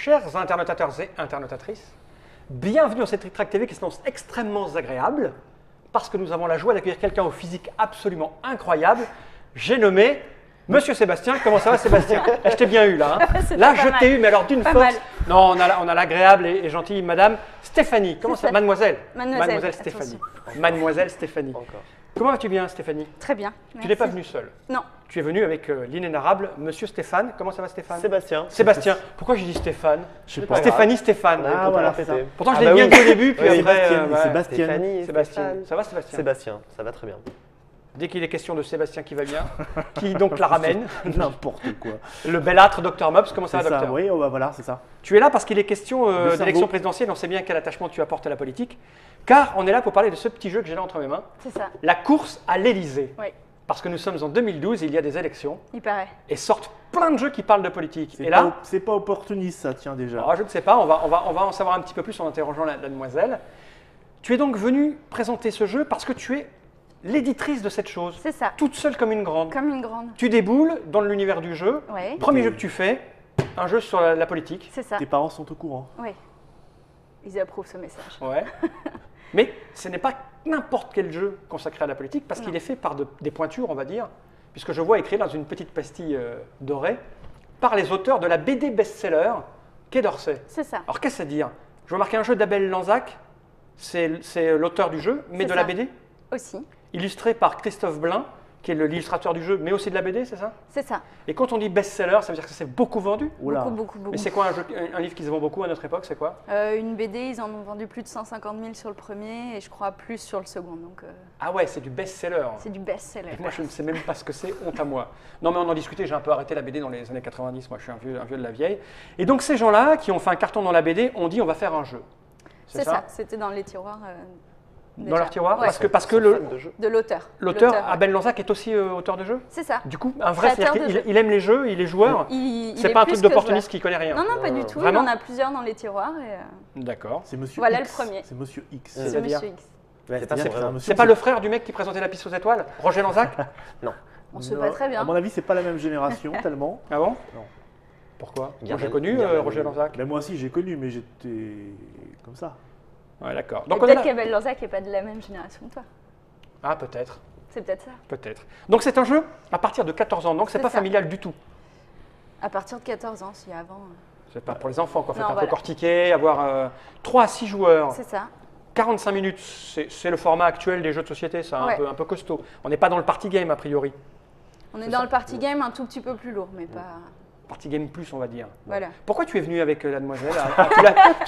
Chers internautateurs et internautatrices, bienvenue dans cette Trick Track TV qui s'annonce extrêmement agréable parce que nous avons la joie d'accueillir quelqu'un au physique absolument incroyable. J'ai nommé Monsieur Sébastien. Comment ça va, Sébastien? Je t'ai bien eu là. Hein. Là, je t'ai eu, mais alors d'une force. Mal. Non, on a l'agréable et gentille Madame Stéphanie. Comment ça? Mademoiselle. Mademoiselle Stéphanie. Mademoiselle Stéphanie. Encore. Comment vas-tu bien, Stéphanie? Très bien. Tu n'es pas venue seule. Non. Tu es venu avec l'inénarrable Monsieur Stéphane. Comment ça va, Stéphane? Sébastien. Sébastien. Pourquoi j'ai dit Stéphane? Je sais pas. Stéphanie, Stéphane. Ah, voilà, c'est ça. Pourtant, je l'ai bien dit au début, puis Oui, après. Sébastien. Stéphanie, Sébastien. Stéphane. Ça va, Sébastien? Sébastien, ça va très bien. Dès qu'il est question de Sébastien qui va bien, qui donc la ramène, N'importe quoi. le belâtre Dr Mobs. Comment ça va, C'est ça, docteur? oui, oh, bah voilà, c'est ça. Tu es là parce qu'il est question cerveau. d'élection présidentielle. On sait bien quel attachement tu apportes à la politique. Car on est là pour parler de ce petit jeu que j'ai là entre mes mains. C'est ça. La course à l'Élysée. Oui, Parce que nous sommes en 2012, il y a des élections. il paraît. Et sortent plein de jeux qui parlent de politique. C'est Et là, c'est pas opportuniste, ça, tiens, déjà. je ne sais pas, on va en savoir un petit peu plus en interrogeant la demoiselle. Tu es donc venue présenter ce jeu parce que tu es l'éditrice de cette chose. C'est ça. Toute seule comme une grande. Comme une grande. Tu déboules dans l'univers du jeu. Oui, Premier jeu que tu fais, un jeu sur la politique. c'est ça. Tes parents sont au courant. Oui. Ils approuvent ce message. Ouais. Mais ce n'est pas n'importe quel jeu consacré à la politique parce qu'il est fait par des pointures, on va dire, puisque je vois écrit dans une petite pastille dorée, par les auteurs de la BD best-seller Quai d'Orsay. C'est ça. Alors qu'est-ce que ça veut dire? Je vois marquer un jeu d'Abel Lanzac, c'est l'auteur du jeu, mais C'est de la ça. BD, Aussi. illustré par Christophe Blain, qui est l'illustrateur du jeu, mais aussi de la BD, c'est ça? C'est ça. Et quand on dit best-seller, ça veut dire que c'est beaucoup vendu? Oula. Beaucoup. Mais c'est quoi un livre qui se vend beaucoup à notre époque? C'est quoi? Une BD, ils en ont vendu plus de 150 000 sur le premier et je crois plus sur le second. Donc, Ah ouais, c'est du best-seller. c'est du best-seller. Et moi, je ne sais même pas ce que c'est, honte à moi. Non, mais on en discutait, j'ai un peu arrêté la BD dans les années 90, moi je suis un vieux de la vieille. Et donc ces gens-là, qui ont fait un carton dans la BD, ont dit on va faire un jeu. C'est ça. C'était dans les tiroirs. Dans déjà. leur tiroir? Ouais. Parce que le- de jeu. De l'auteur. l'auteur, ouais. Abel Lanzac, est aussi auteur de jeux? C'est ça. Du coup, un vrai, Créateur c'est-à-dire de qu'il il aime les jeux, il est joueur. Il C'est est pas un plus truc que d'opportuniste qui connaît rien. joueur. Non, pas du tout. Vraiment Il en a plusieurs dans les tiroirs. Et, D'accord. C'est Monsieur Voilà X. le premier. C'est Monsieur X. c'est C'est-à-dire Monsieur X. Ouais, C'est-à-dire c'est que c'est un vraiment- monsieur C'est pas qui- le frère du mec qui présentait la piste aux étoiles? Roger Lanzac? On se Non, pas très bien. À mon avis, c'est pas la même génération, tellement. Ah bon? Non. Pourquoi? Moi Garde- j'ai connu garde- Roger Lanzac. Ben, moi aussi, j'ai connu, mais j'étais comme ça. Ouais, d'accord. Et Donc on est peut-être là. qu'Abel Lanzac n'est pas de la même génération que toi. Ah, peut-être. C'est peut-être ça. Peut-être. Donc c'est un jeu à partir de 14 ans, donc c'est C'est pas ça. familial du tout. À partir de 14 ans, si avant. C'est pas pour les enfants, quoi. Faut Non, être un peu voilà. cortiqué, avoir 3 à 6 joueurs, C'est ça. 45 minutes, c'est le format actuel des jeux de société, c'est Ouais. un peu costaud. On n'est pas dans le party game a priori. On est C'est dans ça. le party game un tout petit peu plus lourd, mais pas. Party game plus, on va dire. Voilà. Pourquoi tu es venu avec la demoiselle? Parce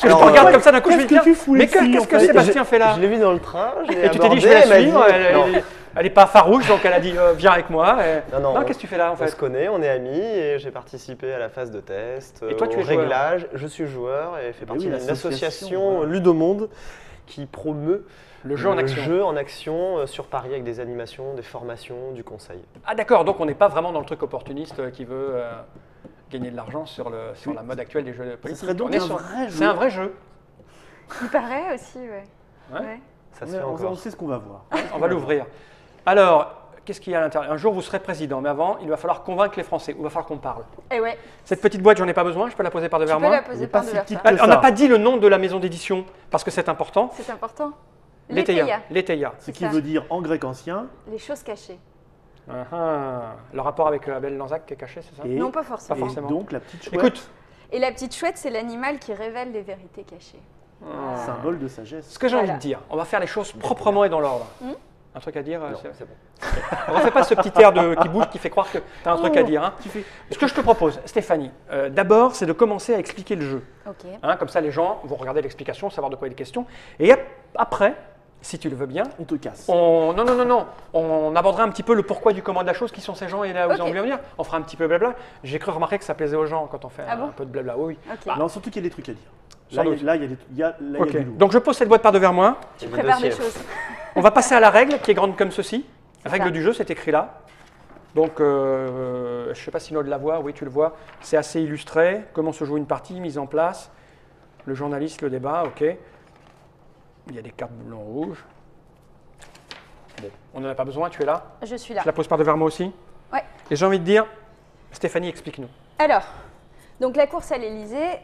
que je te regarde comme ça d'un coup, je me qu'est-ce dis, que tiens, tu fous mais ici, qu'est-ce en que fait Sébastien fait là? Je l'ai vu dans le train, je l'ai Et tu t'es dit, je abordé, vais la elle m'a suivre, dit- Non. elle est pas farouche, donc elle a dit, viens avec moi. Non, qu'est-ce que tu fais là en On se fait? connaît, on est amis et j'ai participé à la phase de test, Et toi, tu au es joueur? réglage. Je suis joueur et fais partie oui, d'une l'association, association voilà. Ludomonde qui promeut Le jeu en action. jeu en action sur Paris avec des animations, des formations, du conseil. Ah d'accord, donc on n'est pas vraiment dans le truc opportuniste qui veut gagner de l'argent sur la mode actuelle des jeux politiques. serait donc On est un sur- vrai C'est jeu. un vrai jeu. Il paraît aussi, ouais. Ouais. Ça se fait On encore. sait ce qu'on va voir. On va l'ouvrir. Alors, qu'est-ce qu'il y a à l'intérieur? Un jour, vous serez président, mais avant, il va falloir convaincre les Français. Il va falloir qu'on parle. Et ouais, Cette petite boîte, j'en ai pas besoin, je peux la poser par tu devers peux moi. la Elle poser est pas par si devers petite toi. que On n'a ça. pas dit le nom de la maison d'édition, parce que c'est important. C'est important. L'Eteia. L'Eteia. Ce C'est qui ça. veut dire en grec ancien. Les choses cachées. Ah, ah. Le rapport avec Abel Lanzac qui est caché, c'est ça? Et, Non, pas et forcément. forcément. donc la petite chouette, Écoute, Et la petite chouette, c'est l'animal qui révèle les vérités cachées. symbole de sagesse. ce que j'ai envie Voilà. de dire, on va faire les choses proprement et dans l'ordre. Un truc à dire? Non, c'est- c'est bon. On refait pas ce petit air qui bouge, qui fait croire que tu as un truc à dire. Hein. Ce que je te propose, Stéphanie, d'abord, c'est de commencer à expliquer le jeu. Ok. Hein, comme ça, les gens vont regarder l'explication, savoir de quoi il est question. Et après, si tu le veux bien, On te casse. non, on abordera un petit peu le pourquoi du comment de la chose, qui sont ces gens et là où ils ont Ok. voulu en venir. On fera un petit peu blabla. J'ai cru remarquer que ça plaisait aux gens quand on fait Ah un bon peu de blabla. Oui, oui. Ok. Non, surtout qu'il y a des trucs à dire. Sans Là, doute. il y a Ok. du lourd. Donc je pose cette boîte par devers moi. Tu Des prépares des dossiers. choses. On va passer à la règle qui est grande comme ceci. C'est Règle ça. du jeu, c'est écrit là. Donc, je ne sais pas si Maud la voit. Oui, tu le vois. C'est assez illustré. Comment se joue une partie, mise en place. Le journaliste, le débat, ok. Il y a des cartes blanc rouge. Bon, on n'en a pas besoin, tu es là. Je suis là. Je la pose par devers moi aussi. Ouais. Et j'ai envie de dire, Stéphanie, explique-nous. Alors, donc la course à l'Élysée,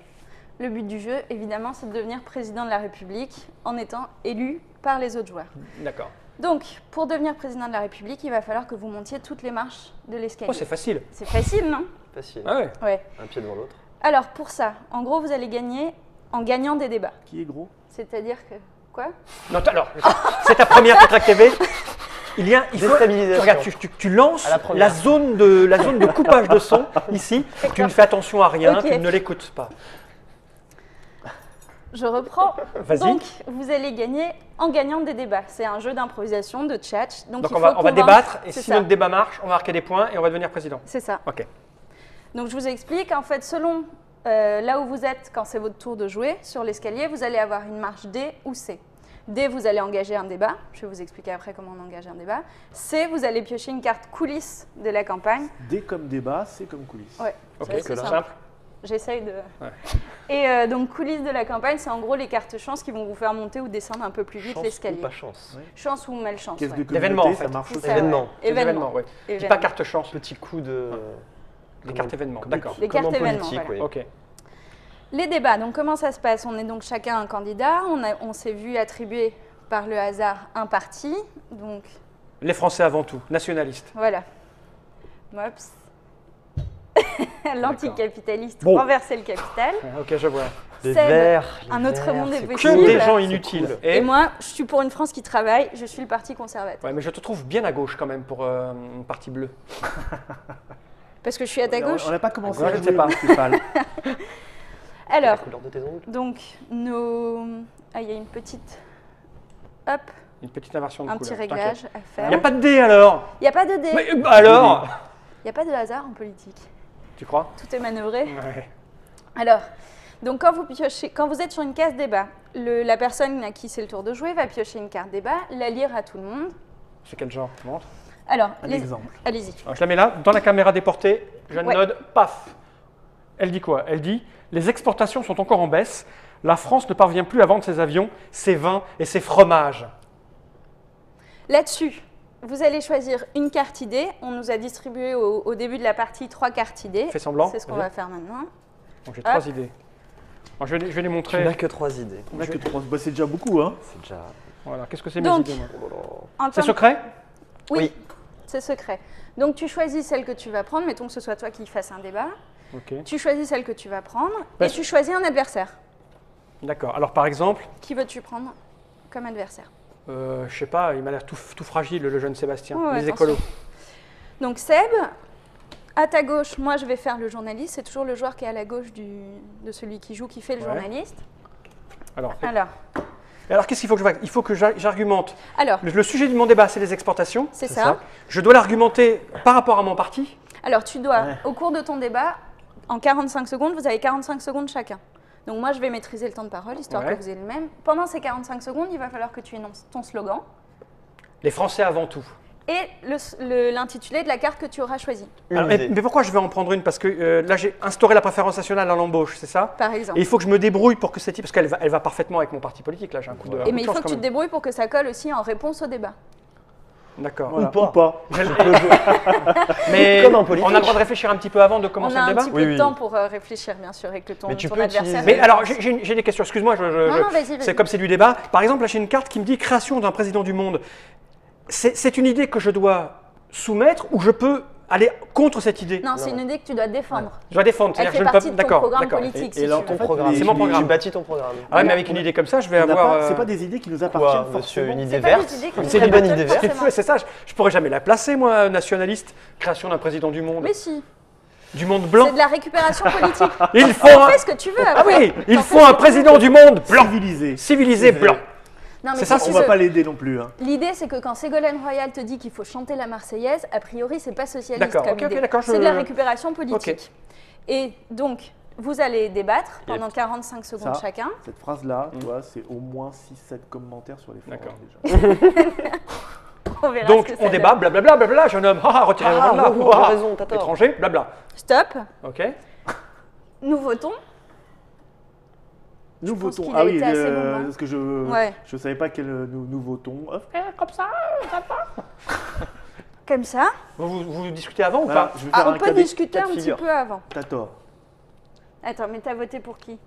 Le but du jeu, évidemment, c'est de devenir président de la République en étant élu par les autres joueurs. D'accord. Donc, pour devenir président de la République, il va falloir que vous montiez toutes les marches de l'escalier. Oh, c'est facile. C'est facile, non? Facile. Ah ouais. Ouais. Un pied devant l'autre. Alors, pour ça, en gros, vous allez gagner en gagnant des débats. Qui est gros? C'est-à-dire que... Quoi? Non, alors, c'est ta première Tétrac TV. Il faut, Déstabilisation. regarde, tu lances À la première. la zone de coupage de son ici. Tu ne fais attention à rien, Ok. tu ne l'écoutes pas. Je reprends. Vas-y. Donc, vous allez gagner en gagnant des débats. C'est un jeu d'improvisation, de chat. Donc il on faut va convaincre- débattre et C'est si ça. notre débat marche, on va marquer des points et on va devenir président. C'est ça. Ok. Donc, je vous explique. En fait, selon là où vous êtes quand c'est votre tour de jouer, sur l'escalier, vous allez avoir une marche D ou C. D, vous allez engager un débat. Je vais vous expliquer après comment on engage un débat. C, vous allez piocher une carte coulisses de la campagne. D comme débat, C comme coulisses. Ouais, Ok, c'est assez que simple. simple. J'essaye de... Ouais. Et donc, coulisses de la campagne, c'est en gros les cartes chance qui vont vous faire monter ou descendre un peu plus vite Chance l'escalier. ou pas chance. Chance ou malchance. Caisse ouais. de communauté, L'événement, en fait. ça marche C'est aussi. ça, Événement. ouais. C'est des événements, oui. Dis Événement. pas carte chance, Petit coup de. des cartes événements. D'accord. Les Comme cartes en événements, politique, voilà. oui. Ok. Les débats, donc comment ça se passe? On est donc chacun un candidat, on s'est vu attribuer par le hasard un parti, donc Les Français avant tout, nationalistes. voilà. Mops. L'anticapitaliste Bon. renverser le capital. Ok, je vois. Les Seb, verts. les un autre verts, monde est c'est Que possible. cool. des gens cool. inutiles. Et moi, je suis pour une France qui travaille, je suis le parti conservateur. Ouais, mais je te trouve bien à gauche quand même pour une partie bleue. Parce que je suis à ta gauche. On n'a pas commencé Ouais, à je jouer, sais pas. Stéphane. La Alors, couleur de tes ongles. donc, nos... Ah, il y a une petite... Hop, Une petite inversion de un couleur. petit réglage à Il faire. n'y a pas de dé alors. Il n'y a pas de dé. Mais alors. Il n'y a pas de hasard en politique. Tu crois? Tout est manœuvré. Ouais. Alors, donc quand vous piochez, quand vous êtes sur une case débat, la personne à qui c'est le tour de jouer va piocher une carte débat, la lire à tout le monde. C'est quel genre? Tu montres? Alors, Un exemple. allez-y. Alors, je la mets là, dans la caméra déportée, je Ouais. note, paf. Elle dit quoi? Elle dit « Les exportations sont encore en baisse. La France ne parvient plus à vendre ses avions, ses vins et ses fromages. Là-dessus, vous allez choisir une carte idée. On nous a distribué au début de la partie 3 cartes idées. Fais semblant, C'est ce qu'on vas-y. va faire maintenant. » Donc j'ai Hop. 3 idées. Alors, je vais les Tu montrer. n'as que 3 idées. On a que 3. Bah, c'est déjà beaucoup, hein. C'est déjà. Voilà, qu'est-ce que c'est mes Donc, idées moi Oh là là. En C'est termes- secret? Oui, c'est secret. Donc tu choisis celle que tu vas prendre. Mettons que ce soit toi qui fasses un débat. Ok. Tu choisis celle que tu vas prendre Bah, et tu choisis un adversaire. D'accord. Alors par exemple, Qui veux-tu prendre comme adversaire? je sais pas, il m'a l'air tout fragile le jeune Sébastien. Ouais, Les attention. écolos. Donc Seb, à ta gauche, moi je vais faire le journaliste. C'est toujours le joueur qui est à la gauche de celui qui joue qui fait le Ouais. journaliste. Alors, Alors, qu'est-ce qu'il faut que je fasse? Il faut que j'argumente. alors Le sujet de mon débat, c'est les exportations. c'est c'est ça. ça. Je dois l'argumenter par rapport à mon parti. Alors tu dois, Ouais. au cours de ton débat, en 45 secondes, vous avez 45 secondes chacun. Donc moi je vais maîtriser le temps de parole, histoire Ouais. que vous ayez le même. Pendant ces 45 secondes, il va falloir que tu énonces ton slogan Les Français avant tout. et l'intitulé de la carte que tu auras choisie, Une Alors, idée. mais pourquoi je vais en prendre une? Parce que là, j'ai instauré la préférence nationale à l'embauche, c'est ça? par exemple. Et il faut que je me débrouille pour que cette... Parce qu'elle va parfaitement avec mon parti politique, là, j'ai un coup de, Et un Et coup mais de il faut chance que quand tu te même. débrouilles pour que ça colle aussi en réponse au débat. D'accord. Voilà. pas. Ou pas. Mais Comme en politique. on a le droit de réfléchir un petit peu avant de On commencer a le un débat? petit peu Oui, de oui. temps pour réfléchir, bien sûr, et que ton, Mais tu ton peux adversaire... utiliser- Mais alors, j'ai des questions, excuse-moi, Non, non, vas-y, vas-y. c'est comme c'est du débat. Par exemple, là, j'ai une carte qui me dit création d'un président du monde. C'est une idée que je dois soumettre ou je peux aller contre cette idée? Non, c'est une idée que tu dois défendre. Je dois défendre. Elle c'est-à-dire fait que je ne partie peux de ton d'accord, programme d'accord. politique, Et si alors, tu en veux. fait, Programme. C'est mon programme. Tu bâtis ton programme. Ah ouais, mais avec une idée comme ça, je vais On n'a avoir. pas- C'est pas des idées qui nous Quoi, appartiennent monsieur, forcément. une idée C'est pas verte. des idées qui Une nous très bonne appartiennent idée verte. forcément. C'est ça, je pourrais jamais la placer, moi, nationaliste. Création d'un président du monde. Mais si, Du monde blanc. c'est de la récupération politique. Il faut T'en un... fais ce que tu veux Ah après. oui, il T'en faut fais ce un que tu président du monde blanc. Civilisé. Civilisé blanc. Non, mais C'est ça, si On tu va veux. pas l'aider non plus. Hein. L'idée, c'est que quand Ségolène Royal te dit qu'il faut chanter la Marseillaise, a priori, c'est pas socialiste D'accord, comme ok, ok, idée. d'accord, C'est de la récupération politique. Ok. Et donc, vous allez débattre Yep. pendant 45 secondes Ça. chacun. Cette phrase-là, Mm. tu vois, c'est au moins 6-7 commentaires sur les forums D'accord. déjà. On verra Donc, ce que on ça débat, donne. blablabla, blablabla, jeune homme, retirez Ah, de là. bon, t'as raison, t'as tort. Étranger, blabla. Stop, Ok. nous votons. Nous pense votons. qu'il a Ah oui, été assez bon, hein. parce que je Ouais. savais pas quel nous votons. Hop. Comme ça. Vous discutez avant ou Voilà, pas? je vais Ah, faire on un peut cas de discuter cas un de petit figure. peu avant. T'as tort. Attends, mais t'as voté pour qui?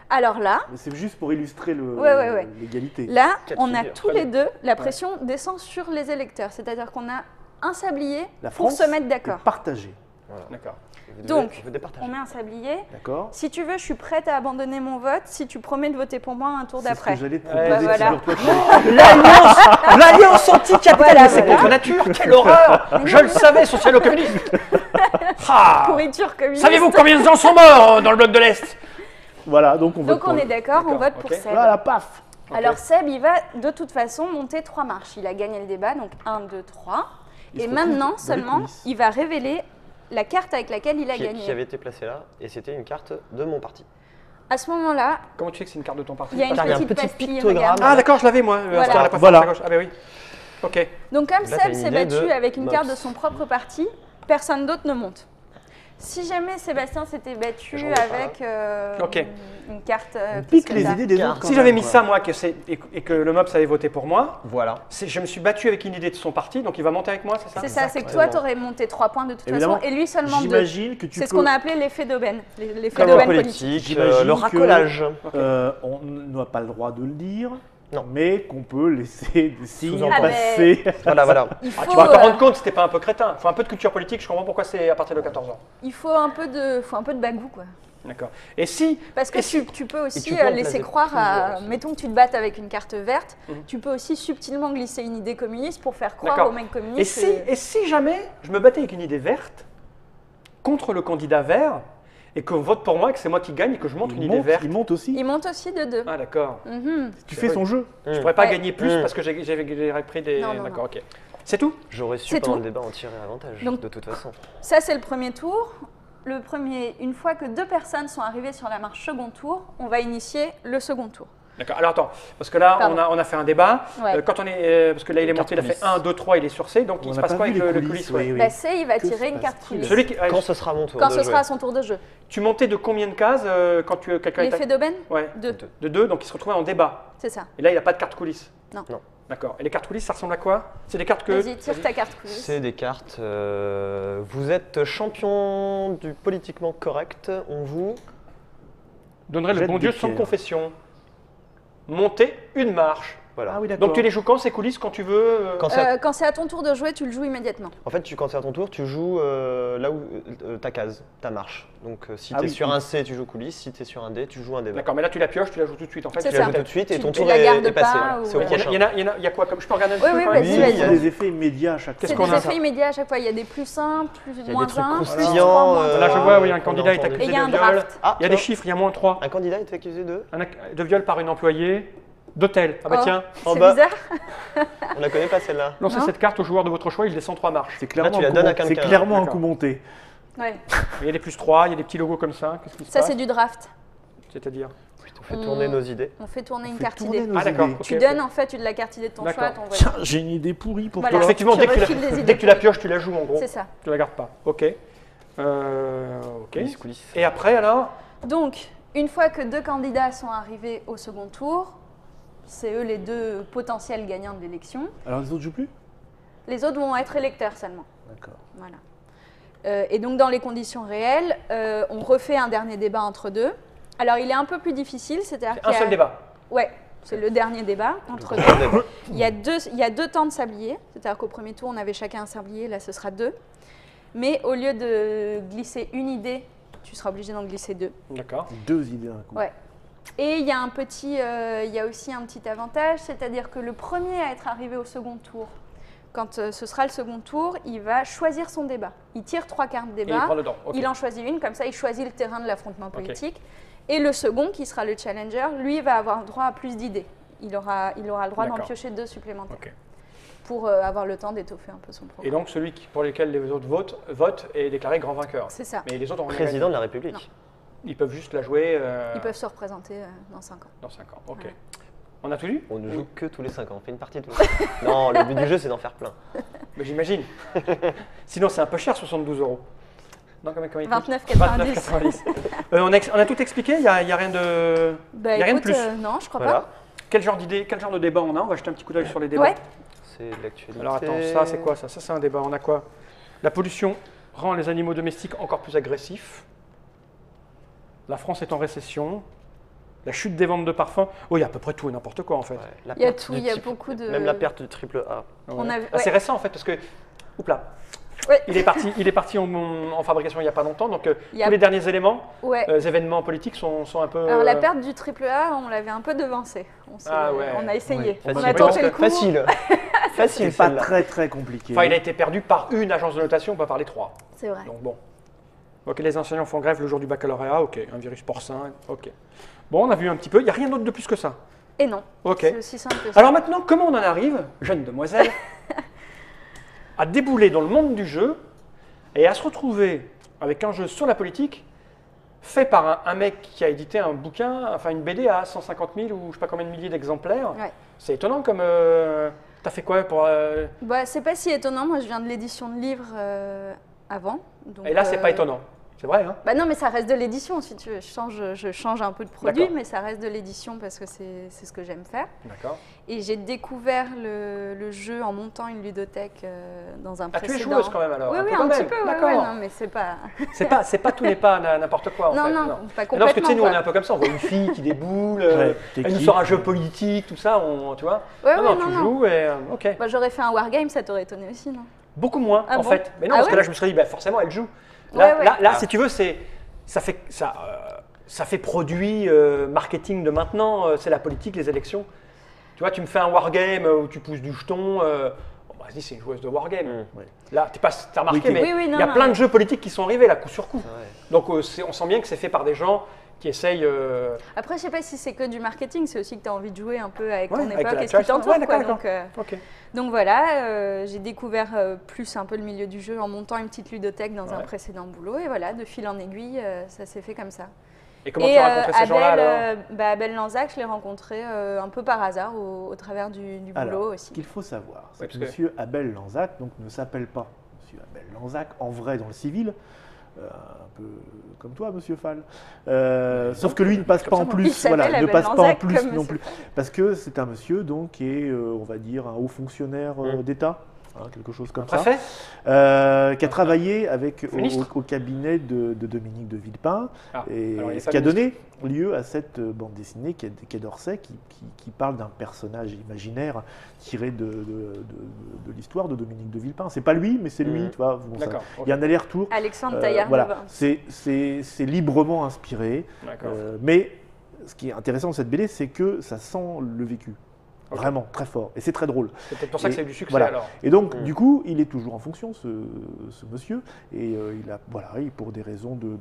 Alors là, Mais c'est juste pour illustrer Ouais. l'égalité. là, Quatre on a figures. tous les deux, la pression descend sur les électeurs. C'est-à-dire qu'on a un sablier La pour France se mettre est d'accord. partagée. Voilà. D'accord. Vous devez- Donc, vous départagez. On met un sablier. D'accord. Si tu veux, je suis prête à abandonner mon vote si tu promets de voter pour moi un tour C'est ce que d'après. j'allais te Ouais, proposer. bah voilà. Figure-toi que L'alliance anticapitaliste, Voilà, c'est voilà. contre nature, quelle horreur! Je le savais, socialo-communiste! Ah. Pourriture communiste. Savez-vous combien de gens sont morts dans le bloc de l'Est? Voilà, donc on vote Donc pour on le- est d'accord, on D'accord, vote pour ok. Seb. Voilà, paf. Alors Seb, il va de toute façon monter 3 marches. Il a gagné le débat, donc 1, 2, 3. Il Et se maintenant retrouve dans les seulement, coulisses. il va révéler la carte avec laquelle il a qui gagné. avait été placée là, et c'était une carte de mon parti. À ce moment-là, Comment tu sais que c'est une carte de ton parti? il y a une Parce qu'il y a un petite petit pastille, pictogramme. regarde. Ah d'accord, je l'avais moi. Voilà. Sur la Voilà. à gauche. Ah ben oui. Ok. Donc comme Là, Seb t'as une s'est idée battu de avec une carte de Mops. son propre parti, personne d'autre ne monte. Si jamais Sébastien s'était battu J'en ai pas, avec Ok. une carte On qui pique serait les ça. idées des Car- autres. quand Si j'avais même, mis quoi. ça moi et que le MOPS avait voté pour moi, Voilà. je me suis battu avec une idée de son parti, donc il va monter avec moi, c'est ça? C'est ça, c'est que toi, Exactement. tu aurais monté 3 points de toute Évidemment. façon, et lui seulement 2. J'imagine que tu C'est ce peux. qu'on a appelé l'effet d'aubaine, l'effet Comme en d'aubaine politique. politique, J'imagine le que- racolage. On n'a pas le droit de le dire. Non. Mais qu'on peut laisser des signes Ah ben, passer. Voilà, voilà. Il faut, Ah, tu vas te euh, rendre compte si t'es pas un peu crétin. Faut un peu de culture politique, je comprends pourquoi c'est à partir de 14 ans. il faut un peu de bagou, quoi. D'accord. Et si, Parce que Et si- tu peux aussi tu peux en laisser placer croire à. plusieurs aussi. Mettons que tu te battes avec une carte verte, Mhm. tu peux aussi subtilement glisser une idée communiste pour faire croire D'accord. aux mecs et communistes. si jamais je me battais avec une idée verte contre le candidat vert et qu'on vote pour moi, que c'est moi qui gagne et que je montre une idée verte. Il monte aussi. Il monte aussi de 2. Ah d'accord. Tu fais son jeu. Je pourrais pas Ouais. gagner plus parce que j'ai pris des. Non, non, D'accord, ok. C'est tout? J'aurais su C'est pendant tout. le débat en tirer avantage, Donc- de toute façon. Ça, c'est le premier tour. Une fois que 2 personnes sont arrivées sur la marche second tour, on va initier le second tour. D'accord. Alors attends, parce que là, Pardon. on a fait un débat. Ouais. Quand on est, parce que là, il est Carte monté, il a fait coulisses. 1, 2, 3, il est sur C, donc On il se n'a passe pas quoi vu avec les le coulisses, coulisses? oui. Bah, C, il va Que tirer se une carte passe-t-il coulisse. Celui qui, Quand ce sera mon tour Quand de ce jouer. sera à son tour de jeu. tu montais de combien de cases quand quelqu'un L'effet était. d'aubaine Ouais. 2. Deux. De 2, donc il se retrouvait en débat. C'est ça. Et là, il n'a pas de carte coulisse. Non. Non. D'accord. Et les cartes coulisses, ça ressemble à quoi? C'est des cartes que. Vas-y, tire ta carte coulisse. C'est des cartes. Vous êtes champion du politiquement correct. On vous. Donnerait le Jette bon des Dieu sans pierres. confession. Monter une marche. Voilà. Ah oui, d'accord. Donc tu les joues quand ces coulisses? Quand tu veux Quand c'est à- Quand c'est à ton tour de jouer, tu le joues immédiatement. En fait, quand c'est à ton tour, tu joues là où ta case, ta marche. Donc si Ah tu es oui, sur oui. un C, tu joues coulisses. Si tu es sur un D, tu joues un débat. D'accord, mais là tu la pioches, tu la joues tout de suite en fait. C'est Tu la ça. joues tout de suite et Tu- ton tu tour la est gardes passé. pas ou- C'est au voilà. prochain. Il y a quoi comme. Je peux regarder un Oui, petit oui, peu quand vas-y, même Oui, vas-y. il y a des effets immédiats à chaque Qu'est-ce C'est qu'on des a, effets ça immédiats à chaque fois. Il y a des plus 1, plus Il y a moins des trucs 1, croustillants. Là je vois, oui, un qu'on a candidat est entendu. accusé Et il y a de un viol. draft. Ah, Il y a des tiens, chiffres, il y a moins 3. un candidat est accusé de. De viol par une employée d'hôtel. Ah bah Oh, tiens, en c'est bas. bizarre. On la connaît pas celle-là. lancez Non. cette carte au joueur de votre choix, il descend 3 marches. C'est clairement, tu la un coup donnes à monté. C'est quelqu'un. clairement un D'accord. coup monté. Ouais. Il y a des plus 3, il y a des petits logos comme ça. Qu'est-ce qui se Ça, passe? c'est du draft. C'est-à-dire On fait tourner nos idées. On fait tourner On une fait carte tourner idée. nos Ah d'accord. idées. ok, Tu ok. donnes en fait de la carte idée de ton choix à D'accord. ton voisin. Tiens, j'ai une idée pourrie pour Voilà. Donc toi. effectivement, Tu dès que, refiles des idées dès que tu la pourries. pioches, tu la joues en gros. C'est ça. Tu la gardes pas. Ok. Ok. Coulisses, coulisses. Et après alors? Donc, une fois que 2 candidats sont arrivés au second tour, c'est eux les 2 potentiels gagnants de l'élection. Alors les autres jouent plus? Les autres vont être électeurs seulement. D'accord. Voilà. Et donc, dans les conditions réelles, on refait un dernier débat entre 2. Alors, il est un peu plus difficile, c'est-à-dire Un seul débat. Ouais, c'est le dernier débat entre 2. Un débat. Il y a 2 temps de sablier, c'est-à-dire qu'au premier tour, on avait chacun un sablier, là, ce sera 2. Mais au lieu de glisser une idée, tu seras obligé d'en glisser 2. D'accord. 2 idées d'un coup. Ouais. Et il y a aussi un petit avantage, c'est-à-dire que le premier à être arrivé au second tour, quand ce sera le second tour, il va choisir son débat. Il tire 3 cartes Et il débat, prend dedans. Ok. il en choisit une, comme ça il choisit le terrain de l'affrontement politique. Et le second, qui sera le challenger, lui va avoir droit à plus d'idées. Il aura le droit d'en D'accord. piocher 2 supplémentaires Ok. pour avoir le temps d'étoffer un peu son Et programme. donc celui pour lequel les autres votent est déclaré grand vainqueur. C'est ça. Mais les autres ont rien Président gagné. de la République. Non. Ils peuvent juste la jouer Ils peuvent se représenter dans 5 ans. dans 5 ans. Ok. Voilà. On a tout vu? On ne joue que tous les 5 ans. On fait une partie tous les 5 ans. Non, le but du jeu, c'est d'en faire plein. Mais j'imagine. Sinon c'est un peu cher, 72 €. Non, comment il coûte 29,90. 29,90. On a tout expliqué, il n'y a rien de. Bah, Y a rien de écoute, plus. non, je crois Voilà. Quel genre d'idée, quel genre de débat on a? On va jeter un petit coup d'œil sur les pas. débats. Ouais, C'est de l'actualité. Alors attends, ça c'est quoi ça? Ça c'est un débat. On a quoi? La pollution rend les animaux domestiques encore plus agressifs. La France est en récession. la chute des ventes de parfums. Oh, il y a à peu près tout et n'importe quoi en fait. Ouais, la Il y a perte tout, du il y a triple- beaucoup de- Même la perte du triple A. On a vu- Ah, c'est ouais. récent en fait parce que. Oups là. Ouais. Il est parti en fabrication il n'y a pas longtemps, donc Il y a- tous les derniers Ouais. événements politiques sont un peu. Alors la perte du triple A, on l'avait un peu devancé. Ah ouais. On a essayé. Ouais. On Facile. a tenté le coup. Facile. Facile, C'est pas celle-là. très très compliqué. Enfin, il a été perdu par une agence de notation, pas par les trois. C'est vrai. Donc bon. Ok, les enseignants font grève le jour du baccalauréat, ok. Un virus porcin, ok. Bon, on a vu un petit peu, il n'y a rien d'autre de plus que ça. Et non. Ok. C'est aussi simple que ça. Alors maintenant, comment on en arrive, jeune demoiselle, à débouler dans le monde du jeu et à se retrouver avec un jeu sur la politique fait par un mec qui a édité un bouquin, enfin une BD à 150 000 ou je sais pas combien de milliers d'exemplaires. Ouais. C'est étonnant comme... T'as fait quoi pour... Bah, c'est pas si étonnant. Moi, je viens de l'édition de livres avant. Donc, Et là, c'est pas étonnant. C'est vrai, hein? Bah non, mais ça reste de l'édition. Si tu veux, je change un peu de produit, D'accord. mais ça reste de l'édition parce que c'est ce que j'aime faire. D'accord. Et j'ai découvert le jeu en montant une ludothèque dans un Ah, tu es précédent. joueuse quand même alors? Oui, oui, quand un petit même. peu. Ouais, D'accord. ouais, non, mais c'est pas. C'est pas tout n'est pas n'importe quoi en non, fait. non, pas Mais complètement. non, parce que tu sais, nous on est quoi. un peu comme ça, on voit une fille qui déboule, Ouais, elle nous t'équipes. sort un jeu politique, tout ça, tu vois. Ouais, non, ouais, non, tu non. joues et ok. Bah, j'aurais fait un wargame, ça t'aurait étonné aussi, non? Beaucoup moins Ah en bon? fait. Mais non, Ah parce que ouais là je me serais dit, bah, forcément elle joue. Là, Ouais, ouais. là, si tu veux, ça fait produit marketing de maintenant, c'est la politique, les élections. Tu vois, tu me fais un wargame où tu pousses du jeton, bon, bah, vas-y, c'est une joueuse de wargame. Ouais. Là, t'as remarqué, Oui, mais oui, oui, non, il y a non, plein mais- de jeux politiques qui sont arrivés là, coup sur coup. C'est vrai. Donc on sent bien que c'est fait par des gens qui essayent. Après, je sais pas si c'est que du marketing, c'est aussi que tu as envie de jouer un peu avec Ouais, ton avec époque la et ce qui tradition. t'entoure. Ouais, d'accord, quoi. d'accord. Ok. Donc voilà, j'ai découvert plus un peu le milieu du jeu en montant une petite ludothèque dans un Ouais. précédent boulot. Et voilà, de fil en aiguille, ça s'est fait comme ça. Et comment tu as rencontré ces gens-là alors Abel Lanzac, je l'ai rencontré un peu par hasard au travers du boulot Alors, aussi. ce qu'il faut savoir, c'est Ouais, que parce que- Monsieur Abel Lanzac donc, ne s'appelle pas Monsieur Abel Lanzac en vrai dans le civil, un peu comme toi, Monsieur Fall. Sauf que lui ne passe comme pas ça, en moi. Il plus, s'appelle voilà, ne Abel passe pas en Lanzac plus comme non Monsieur plus, parce que c'est un monsieur donc qui est, on va dire, un haut fonctionnaire d'État. Quelque chose comme ça, Préfet qui a travaillé avec Ministre. au cabinet de Dominique de Villepin, Ah, et alors, il est ce pas qui a ministre. donné lieu à cette bande dessinée Quai d'Orsay, qui parle d'un personnage imaginaire tiré de l'histoire de Dominique de Villepin. C'est pas lui, mais c'est lui. Mhm. Tu vois, bon, ça- D'accord. il y a un aller-retour. Alexandre Taillard Voilà, de Vin. c'est librement inspiré. D'accord. Mais ce qui est intéressant de cette BD, c'est que ça sent le vécu. Ok. Vraiment, très fort. Et c'est très drôle. C'est peut-être pour ça que Et c'est du succès voilà. alors. Et donc, Mm. du coup, il est toujours en fonction, ce monsieur. Et pour des raisons de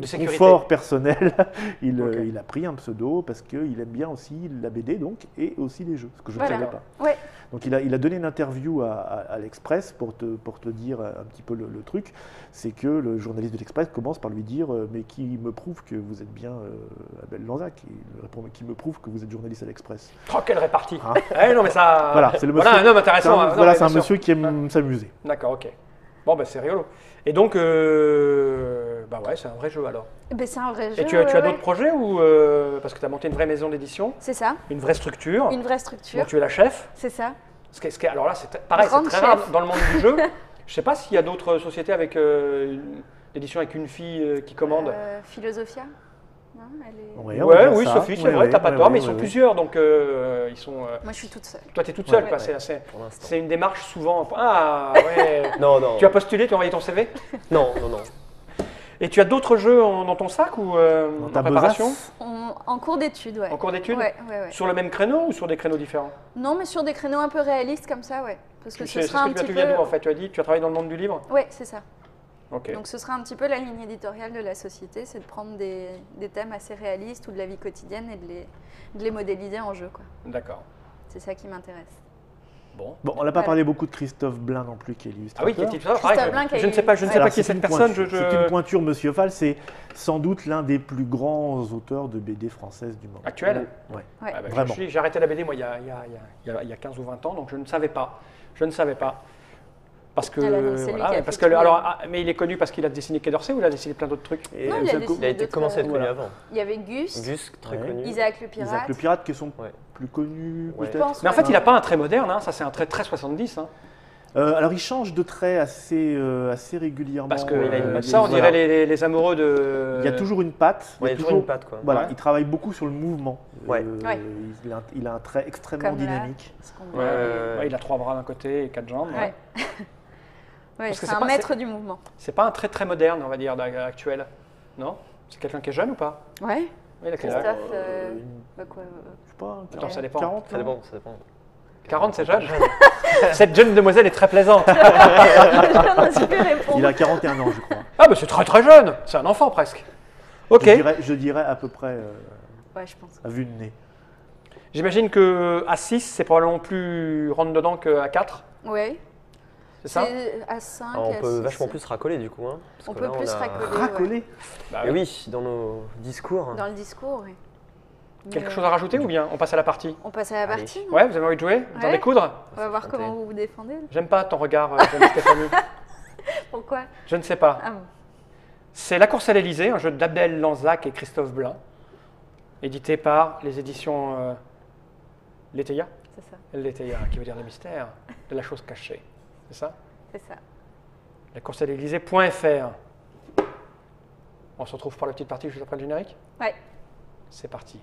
sécurité. confort personnel, il, Ok. il a pris un pseudo parce qu'il aime bien aussi la BD, donc, et aussi les jeux, ce que je ne Voilà. savais pas. Ouais. Donc, il a donné une interview à l'Express pour te dire un petit peu le truc. C'est que le journaliste de l'Express commence par lui dire mais qui me prouve que vous êtes bien Abel Lanzac. Et il répond mais qui me prouve que vous êtes journaliste à l'Express. Oh, quelle répartie. Hein Eh non, mais ça. Voilà, c'est le monsieur. Voilà un homme intéressant. hein. Non, Voilà, mais c'est un bien sûr. monsieur qui aime s'amuser. D'accord, ok. Bon, bah c'est rigolo. Et donc, bah ouais, c'est un vrai jeu alors. Ben, c'est un vrai jeu. Et tu as ouais, d'autres ouais. projets ou parce que tu as monté une vraie maison d'édition, C'est ça, une vraie structure, une vraie dont structure. tu es la chef. C'est ça. Alors là, c'est pareil, c'est Grande très chef. rare dans le monde du jeu. Je sais pas s'il y a d'autres sociétés avec d'édition avec une fille qui commande. Philosophia. Non, elle est... Ouais, on va Ouais, dire oui, ça. Sophie, c'est Ouais, vrai, ouais, t'as pas ouais, tort, ouais, mais ils ouais, sont ouais. plusieurs, donc ils sont. Moi, je suis toute seule. Toi, t'es toute seule, Ouais, quoi. ouais. C'est Pour l'instant. c'est une démarche souvent. Ah ouais. Non, non. Tu as postulé, tu as envoyé ton CV. Non, non, non. Et tu as d'autres jeux dans ton sac ou Dans en ta préparation, besace. En cours d'études, ouais. en cours d'études, Ouais, ouais, ouais. sur le même créneau ou sur des créneaux différents? Non, mais sur des créneaux un peu réalistes comme ça, ouais. Parce que C'est ce ce sera un que tu petit viens peu. d'où en fait? Tu as dit, tu as travaillé dans le monde du livre. Ouais, c'est ça. Ok. Donc ce sera un petit peu la ligne éditoriale de la société, c'est de prendre des thèmes assez réalistes ou de la vie quotidienne et de les modéliser en jeu, quoi. D'accord. C'est ça qui m'intéresse. Bon. Bon, on n'a pas Voilà. parlé beaucoup de Christophe Blain non plus, qui est Ah illustrateur. oui, qui est-il ça? Christophe Pareil, Blain qui a je ne eu- sais pas, je ne sais Alors, pas qui est c'est cette une personne. pointure. C'est une pointure, Monsieur Fall. C'est sans doute l'un des plus grands auteurs de BD françaises du moment. Actuel? Ouais. Ouais. Ah bah, Vraiment. j'ai arrêté la BD moi il y a 15 ou 20 ans, donc je ne savais pas. Je ne savais pas. Parce que, Ah là, non, c'est lui voilà, qui a parce fait que tout. alors, mais il est connu parce qu'il a dessiné Quai d'Orsay ou il a dessiné plein d'autres trucs? Et Non, il a ça- dessiné Il a été d'autres, commencé à être connu voilà. avant. Il y avait Gus, Gus, très Ouais. connu. Isaac le pirate. Isaac le pirate, qui sont Ouais. plus connus, Ouais. peut-être. pense, Mais en ouais. fait, il n'a pas un trait moderne, hein, ça c'est un trait très 70. Hein. Alors, il change de trait assez régulièrement. Parce que il a une- ça, on voilà. dirait les amoureux de. Il y a toujours une patte. Ouais, il y a toujours une patte, quoi. Voilà, Ouais. il travaille beaucoup sur le mouvement. Ouais. Ouais. Il a un trait extrêmement Comme là, dynamique. ce qu'on Ouais, voit. ouais, il a 3 bras d'un côté et 4 jambes. Ouais. Ouais. Ouais, Parce que c'est c'est un pas- maître du mouvement. C'est pas un trait très moderne, on va dire, actuel. Non? C'est quelqu'un qui est jeune ou pas? Ouais. Oui, il a quel âge? Christophe, Une- bah quoi, je sais pas, Attends, ça dépend. 40, Ça dépend, ça dépend. 40, c'est jeune. Cette jeune demoiselle est très plaisante. je viens de super répondre. Il a 41 ans, je crois. Ah, bah c'est très très jeune. C'est un enfant presque. Ok. Je dirais à peu près Ouais, je pense. à vue de nez. J'imagine que à 6, c'est probablement plus rentre dedans qu'à 4. Ouais. C'est ça? À 5 Alors, et on à peut 6. vachement plus racoler du coup. Hein, parce On que peut là, plus a- racoler. Racoler. Bah Et oui, dans nos discours. Dans le discours, oui. Quelque Mais, chose à rajouter ou bien on passe à la partie? On passe à la Allez. partie, non? Ouais, vous avez envie de jouer? Vous en Ouais. découdre? On va voir Santé. comment vous vous défendez. J'aime pas ton regard, jeune Stéphanie. Pourquoi? Je ne sais pas. Ah bon. C'est La course à l'Elysée, un jeu d'Abdel Lanzac et Christophe Blain, édité par les éditions Leteya. C'est ça. Leteya, qui veut dire le mystère de la chose cachée. C'est ça? C'est ça. La course à l'Elysée.fr. On se retrouve pour la petite partie juste après le générique? Ouais. C'est parti.